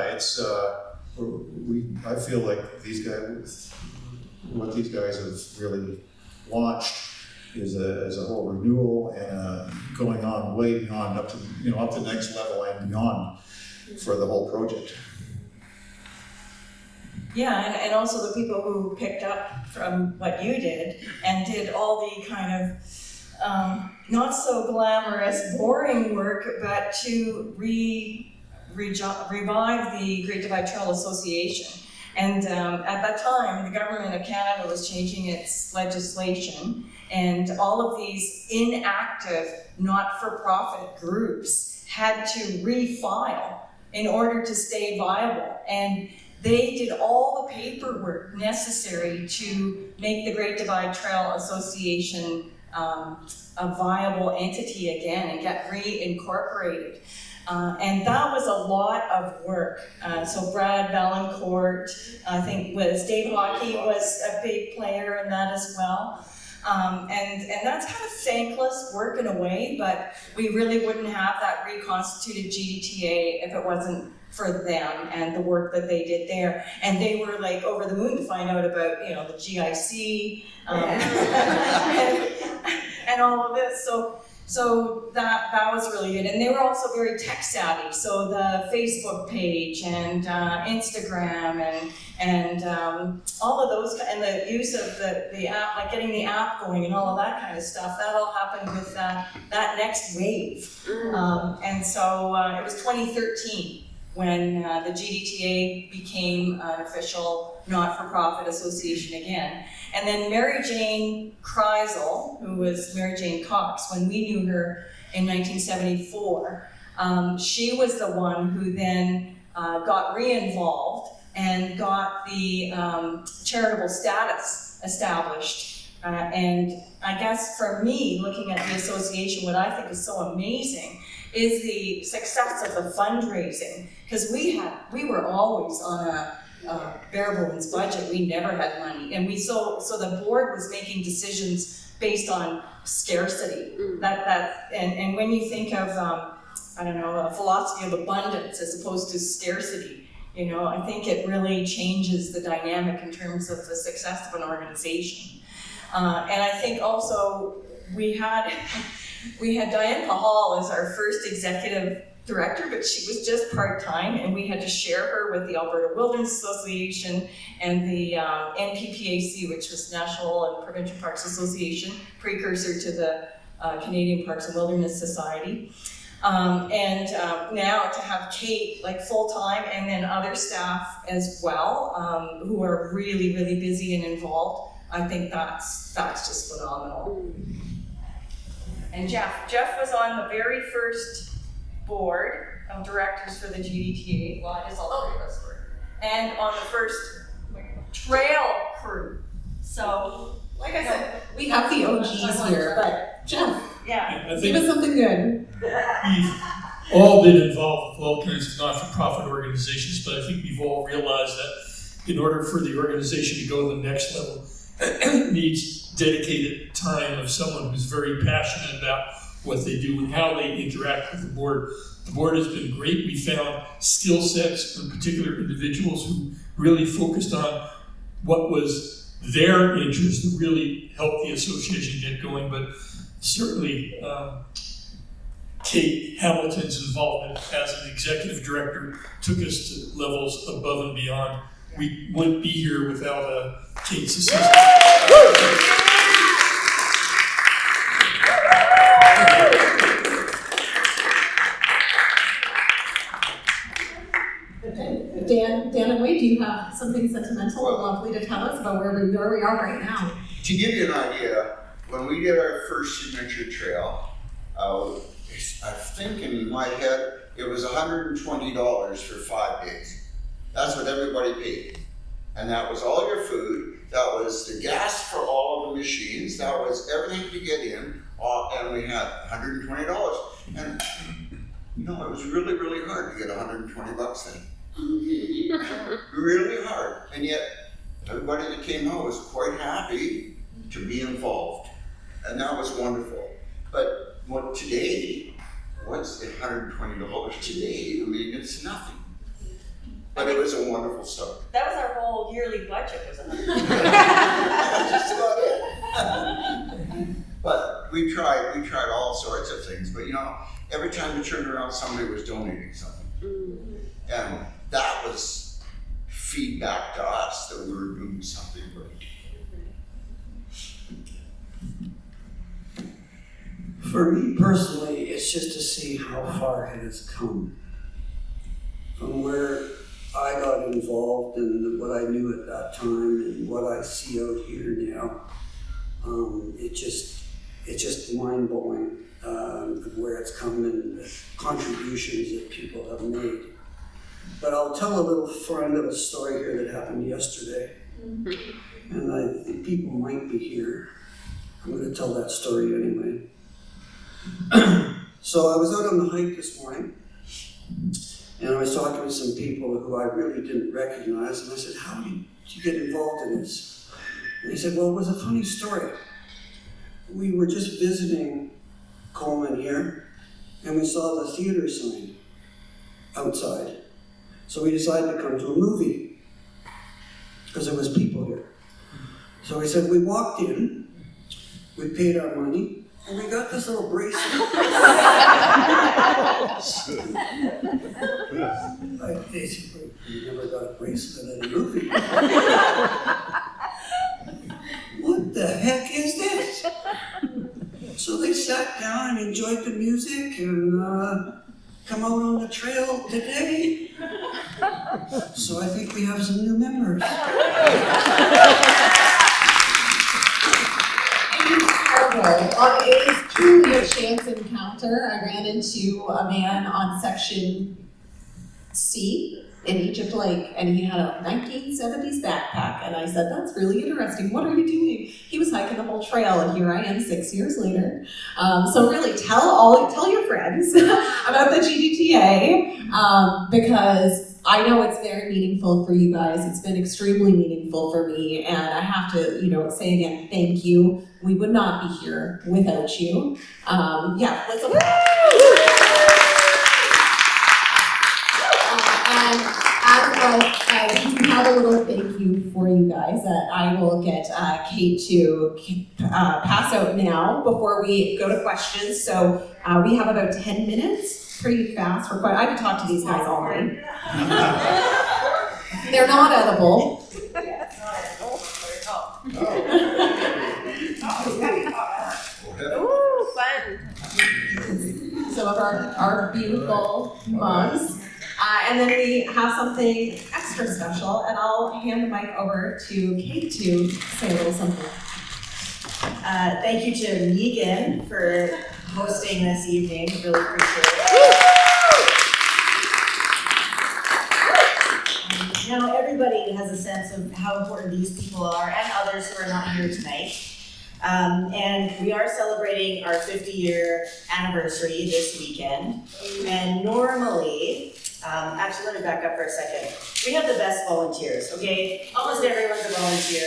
it's I feel like these guys. What these guys have really launched is a whole renewal and going on way beyond up to the next level and beyond for the whole project. Yeah, and also the people who picked up from what you did and did all the kind of not so glamorous, boring work, but to revive the Great Divide Trail Association. And at that time, the government of Canada was changing its legislation, and all of these inactive, not-for-profit groups had to refile in order to stay viable. And they did all the paperwork necessary to make the Great Divide Trail Association a viable entity again and get reincorporated. And that was a lot of work. So Brad Valancourt, I think Dave Hockey was a big player in that as well. And that's kind of thankless work in a way, but we really wouldn't have that reconstituted GDTA if it wasn't for them and the work that they did there. And they were like over the moon to find out about, the GIC and all of this. So that was really good. And they were also very tech savvy. So the Facebook page and Instagram and all of those, and the use of the app, like getting the app going and all of that kind of stuff, that all happened with that next wave. And so it was 2013 when the GDTA became an official not-for-profit association again. And then Mary Jane Kreisel, who was Mary Jane Cox, when we knew her in 1974, she was the one who then got re-involved and got the charitable status established. And I guess for me, looking at the association, what I think is so amazing is the success of the fundraising, because we were always on a bare bones budget. We never had money, and so the board was making decisions based on scarcity. And when you think of a philosophy of abundance as opposed to scarcity, I think it really changes the dynamic in terms of the success of an organization. And I think also we had Diane Pahal as our first executive director, but she was just part-time, and we had to share her with the Alberta Wilderness Association and the NPPAC, which was National and Provincial Parks Association, precursor to the Canadian Parks and Wilderness Society. And now to have Kate full-time, and then other staff as well, who are really, really busy and involved, I think that's just phenomenal. And Jeff was on the very first board of directors for the GDTA. Well, I guess all three of us were. And on the first trail crew. So, like I said, We have the OGs here, but Jeff, yeah. I give think us something good. we've all been involved with all kinds of not-for-profit organizations, but I think we've all realized that in order for the organization to go to the next level, it needs dedicated time of someone who's very passionate about what they do and how they interact with the board. The board has been great. We found skill sets in particular individuals who really focused on what was their interest to really help the association get going. But certainly Kate Hamilton's involvement as an executive director took us to levels above and beyond. We wouldn't be here without Kate's assistance. Dan and Wade, do you have something sentimental or lovely to tell us about where we are right now? To give you an idea, when we did our first signature trail, I think in my head it was $120 for 5 days. That's what everybody paid. And that was all your food, that was the gas for all of the machines, that was everything to get in, and we had $120. And it was really, really hard to get 120 bucks then. Really hard. And yet, everybody that came out was quite happy to be involved. And that was wonderful. But today, what's $120 today? I mean, it's nothing. But it was a wonderful start. That was our whole yearly budget, wasn't it? That's just about it. But we tried all sorts of things. But every time we turned around, somebody was donating something. And that was feedback to us that we were doing something right. For me personally, it's just to see how far it has come. From where I got involved and what I knew at that time and what I see out here now, it's just mind-blowing where it's come and the contributions that people have made. But I'll tell a little friend of a story here that happened yesterday. And I think people might be here. I'm going to tell that story anyway. So I was out on the hike this morning, and I was talking with some people who I really didn't recognize, and I said, how did you get involved in this? And they said, well, it was a funny story. We were just visiting Coleman here, and we saw the theater sign outside. So we decided to come to a movie, because there was people here. So we said, we walked in, we paid our money, and we got this little bracelet. I basically never got a bracelet at a movie. What the heck is this? So they sat down and enjoyed the music and come out on the trail today. So I think we have some new members. It was truly a chance encounter. I ran into a man on section C in Egypt Lake, and he had a 1970s backpack, and I said, that's really interesting. What are you doing? He was hiking the whole trail, and here I am 6 years later. So really, tell your friends about the GDTA, because I know it's very meaningful for you guys. It's been extremely meaningful for me, and I have to, say again, thank you. We would not be here without you. Let's And we have a little thank you for you guys that I will get Kate to pass out now before we go to questions. So we have about 10 minutes, pretty fast for questions. I could talk to these guys all night. They're not edible. Yeah, it's not edible. Ooh, fun. Some of our beautiful mugs. And then we have something extra special, and I'll hand the mic over to Kate to say a little something. Thank you to Megan for hosting this evening. Really appreciate it. Now everybody has a sense of how important these people are, and others who are not here tonight. And we are celebrating our 50-year anniversary this weekend. And normally, actually, let me back up for a second. We have the best volunteers, okay? Almost everyone's a volunteer.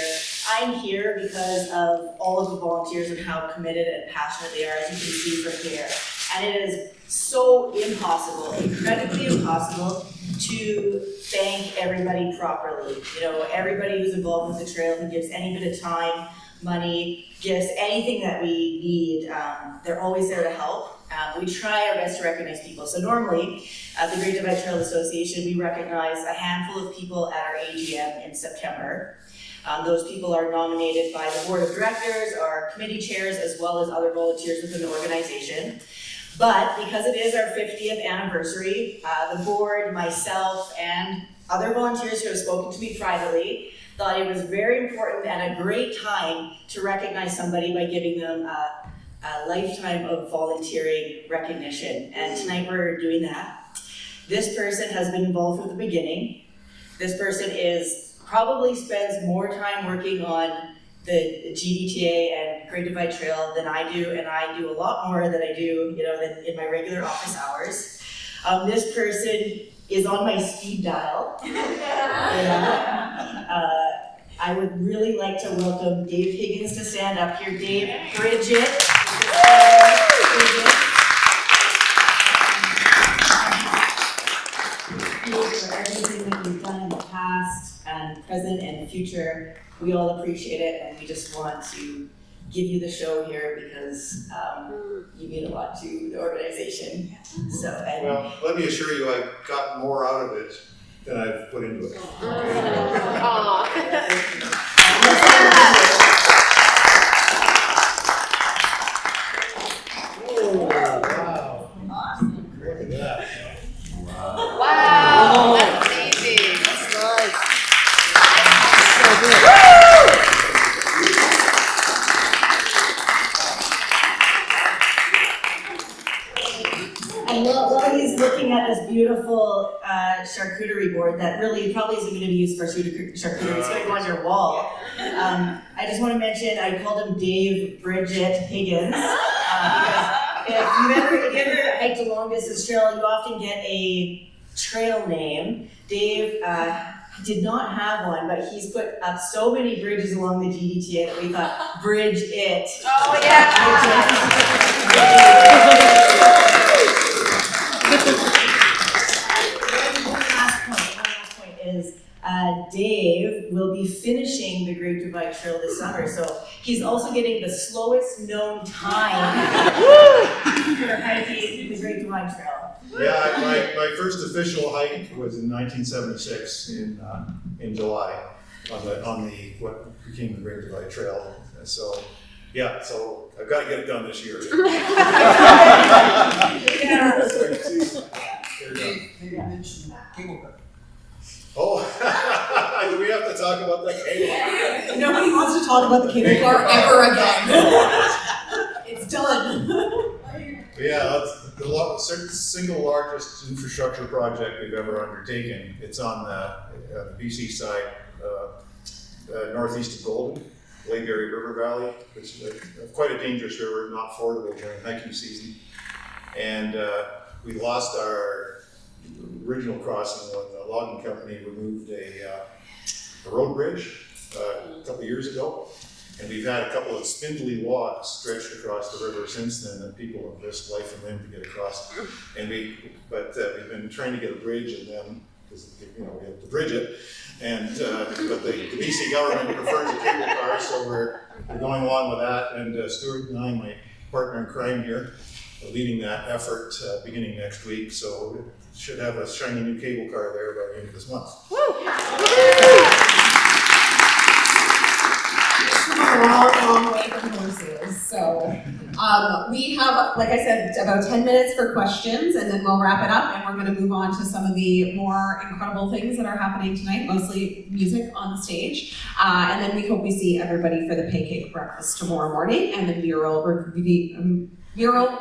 I'm here because of all of the volunteers and how committed and passionate they are, as you can see from here. And it is so impossible, incredibly impossible, to thank everybody properly. Everybody who's involved with the trail, who gives any bit of time, money, gifts, anything that we need, they're always there to help. We try our best to recognize people. So normally, the Great Divide Trail Association, we recognize a handful of people at our AGM in September. Those people are nominated by the board of directors, our committee chairs, as well as other volunteers within the organization. But because it is our 50th anniversary, the board, myself, and other volunteers who have spoken to me privately thought it was very important and a great time to recognize somebody by giving them a lifetime of volunteering recognition. And tonight we're doing that. This person has been involved from the beginning. This person probably spends more time working on the GDTA and Great Divide Trail than I do, and I do a lot more than I do, than in my regular office hours. This person is on my speed dial. I would really like to welcome Dave Higgins to stand up here. Dave, Bridget. For everything that you've done in the past and present and future, we all appreciate it, and we just want to give you the show here because you mean a lot to the organization. Well, let me assure you, I've got more out of it than I've put into it. Wow. Awesome. Look at that. Wow, that's amazing. That's nice. And while he's looking at this beautiful charcuterie board that really probably isn't going to be used for charcuterie, it's going to go on your wall. I just want to mention I called him Dave Bridget Higgins because if you ever hiked a long distance trail, you often get a trail name. Dave did not have one, but he's put up so many bridges along the GDTA that we thought, bridge it. Oh, yeah. One last point is Dave will be finishing the Great Divide Trail this summer, so he's also getting the slowest known time for hiking the Great Divide Trail. Yeah, my first official hike was in 1976 in July on the what became the Great Divide Trail. So I've got to get it done this year. Yeah. They're done. Maybe mention cable car. Oh, do we have to talk about that cable? Nobody wants to talk about the cable car ever again. It's done. Yeah, that's the single largest infrastructure project we've ever undertaken. It's on the BC side, northeast of Golden, Layberry River Valley, which is quite a dangerous river, not fordable during hiking season. And we lost our original crossing when the logging company removed a road bridge a couple of years ago. And we've had a couple of spindly walks stretched across the river since then, and people have risked life and limb to get across. And we've been trying to get a bridge, and then because we have to bridge it. And but the BC government prefers a cable car, so we're going along with that. And Stuart and I, my partner in crime here, are leading that effort beginning next week. So we should have a shiny new cable car there by the end of this month. A long way from horses. So we have, like I said, about 10 minutes for questions, and then we'll wrap it up, and we're going to move on to some of the more incredible things that are happening tonight, mostly music on the stage. And then we hope we see everybody for the pancake breakfast tomorrow morning, and the mural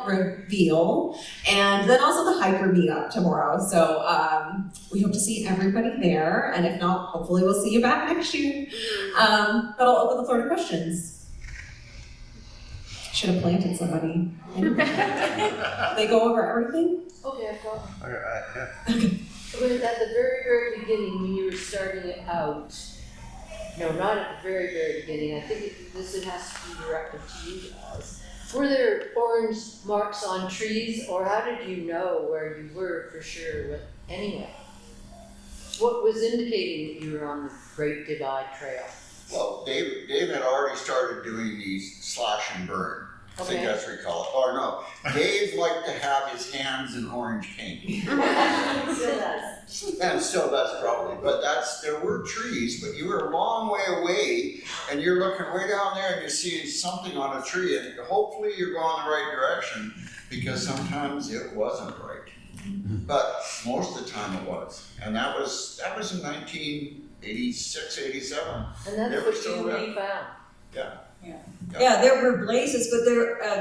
reveal, and then also the hiker meetup tomorrow. So we hope to see everybody there, and if not, hopefully we'll see you back next year. But I'll open the floor to questions. Should have planted somebody. They go over everything? Okay, I've got one. Yeah. But at the very, very beginning, when you were starting it out, no, not at the very, very beginning, I think it has to be directed to you guys. Were there orange marks on trees, or how did you know where you were for sure? Anyway, what was indicating that you were on the Great Divide Trail? Well, Dave had already started doing these slash and burn. I think Okay. that's what we call it. Or no, Dave liked to have his hands in orange paint. Still does. And still does probably, but there were trees, but you were a long way away, and you're looking way down there and you're seeing something on a tree, and hopefully you're going the right direction, because sometimes it wasn't right. But most of the time it was. And that was in 1986, 87. And that's They were what still you around. found. Yeah, there were blazes, but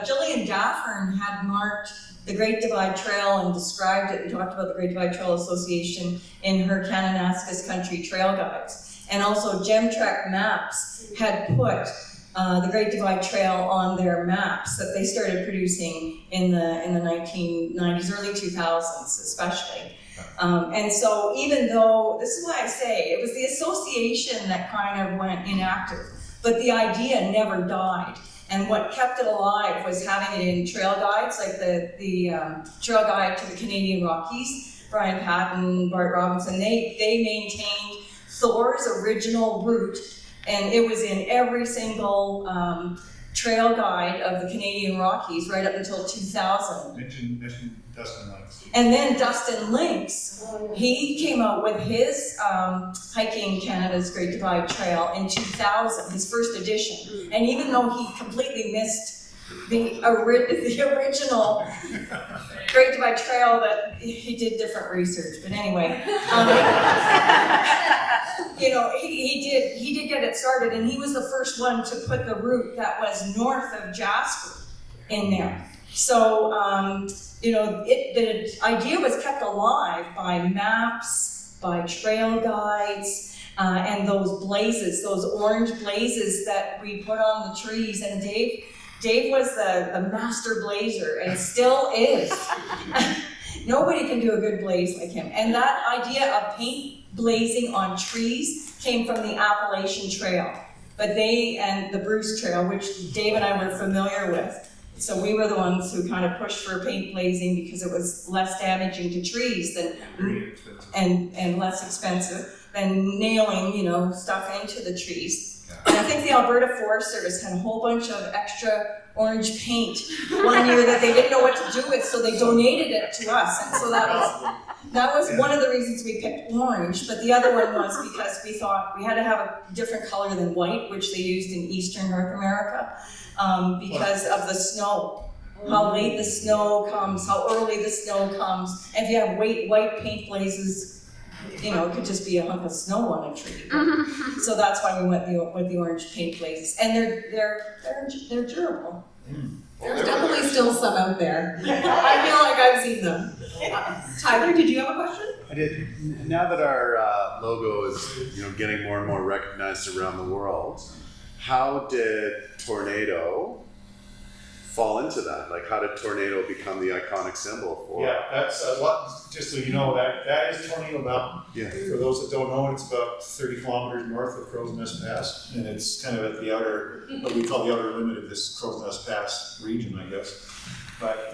Jillian Daffern had marked the Great Divide Trail and described it and talked about the Great Divide Trail Association in her Kananaskis Country Trail Guides. And also Gemtrek Maps had put the Great Divide Trail on their maps that they started producing in the 1990s, early 2000s especially. And so even though, this is why I say, it was the association that kind of went inactive, but the idea never died. And what kept it alive was having it in trail guides, like the trail guide to the Canadian Rockies. Brian Patton, Bart Robinson, they maintained Thor's original route, and it was in every single trail guide of the Canadian Rockies right up until 2000. Mention Dustin Lynx. And then Dustin Lynx, he came out with his Hiking Canada's Great Divide Trail in 2000, his first edition. And even though he completely missed the original Great Divide Trail, that he did different research. But anyway, he did get it started, and he was the first one to put the route that was north of Jasper in there. So, the idea was kept alive by maps, by trail guides, and those blazes, those orange blazes that we put on the trees. And Dave was the master blazer, and still is. Nobody can do a good blaze like him. And that idea of paint blazing on trees came from the Appalachian Trail. But and the Bruce Trail, which Dave and I were familiar with. So we were the ones who kind of pushed for paint blazing because it was less damaging to trees and less expensive than nailing, stuff into the trees. Yeah. And I think the Alberta Forest Service had a whole bunch of extra orange paint one year that they didn't know what to do with, so they donated it to us. And so that was one of the reasons we picked orange, but the other one was because we thought we had to have a different color than white, which they used in eastern North America. Because of the snow. how late the snow comes, how early the snow comes. And if you have white paint blazes, you know, it could just be a hunk of snow on a tree. So that's why we went with the orange paint blazes, and they're durable. There's definitely still some out there. I feel like I've seen them. Tyler, did you have a question? I did. Now that our logo is, getting more and more recognized around the world, how did Tornado fall into that? Like, how did Tornado become the iconic symbol for? Yeah, that's just so you know, that is Tornado Mountain. Yeah. For those that don't know, it's about 30 kilometers north of Crow's Nest Pass, and it's kind of at the outer, what we call the outer limit of this Crow's Nest Pass region, I guess. But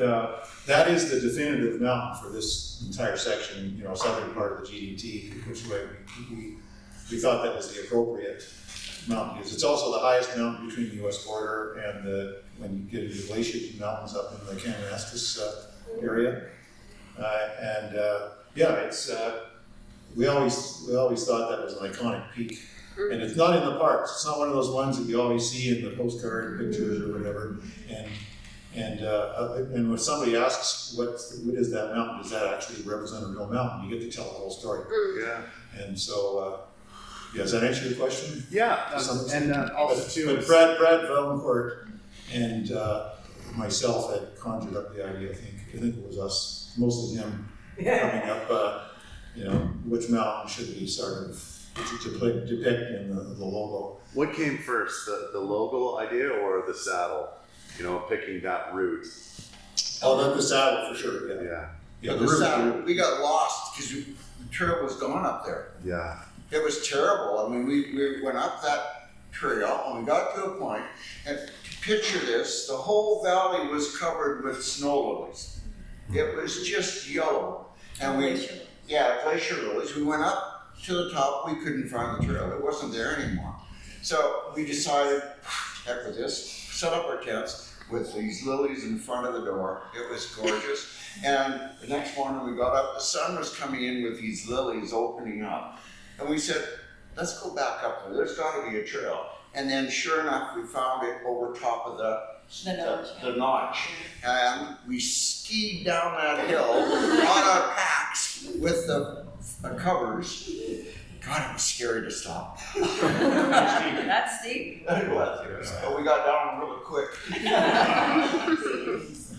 that is the definitive mountain for this entire section, southern part of the GDT, which way we thought that was the appropriate mountain, because it's also the highest mountain between the U.S. border and when you get into the Glacier Mountains up in the Kaministas area. It's we always thought that was an iconic peak, and it's not in the parks. It's not one of those ones that you always see in the postcard pictures or whatever. And when somebody asks what is that mountain, does that actually represent a real mountain? You get to tell the whole story. Yeah. And so, does that answer your question? Yeah. Also too, but Brad Valencourt and myself had conjured up the idea. I think it was us, mostly him, coming up. Which mountain should we sort of depict in the logo? What came first, the logo idea or the saddle? Picking that route. Oh, the saddle for sure. Yeah. But the saddle, we got lost because the trail was gone up there. Yeah. It was terrible. I mean, we went up that trail and we got to a point, and to picture this, the whole valley was covered with snow lilies. It was just yellow. And glacier lilies. We went up to the top, we couldn't find the trail. It wasn't there anymore. So we decided, heck with this, set up our tents with these lilies in front of the door. It was gorgeous. And the next morning we got up, the sun was coming in with these lilies opening up. And we said, let's go back up there. There's got to be a trail. And then sure enough, we found it over top of the notch. And we skied down that hill on our packs with the covers. God, it was scary to stop. That's steep. It was. But we got down really quick.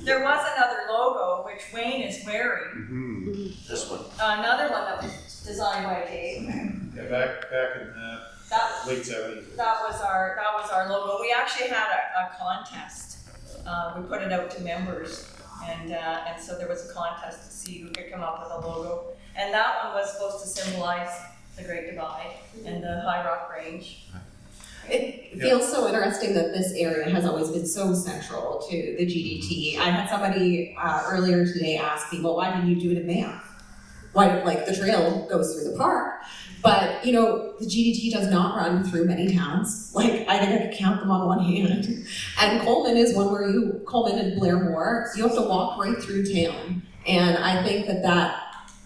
There was another logo which Wayne is wearing. Mm-hmm. This one. Another one that was designed by Dave. Yeah, back in the late 70s. That was our logo. We actually had a contest. We put it out to members, and so there was a contest to see who could come up with a logo. And that one was supposed to symbolize the Great Divide and the High Rock Range. It feels so interesting that this area has always been so central to the GDT. I had somebody earlier today ask me, well, why didn't you do it in Banff? Why, the trail goes through the park, but the GDT does not run through many towns. I think I could count them on one hand. And Coleman is one where Coleman and Blairmore, you have to walk right through town. And I think that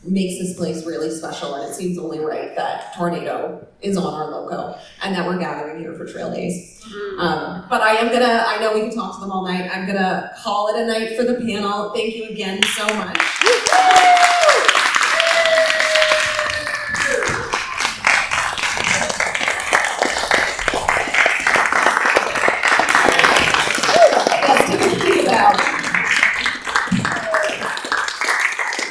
makes this place really special, and it seems only right that Tornado is on our logo and that we're gathering here for Trail Days. But I know we can talk to them all night. I'm gonna call it a night for the panel. Thank you again so much.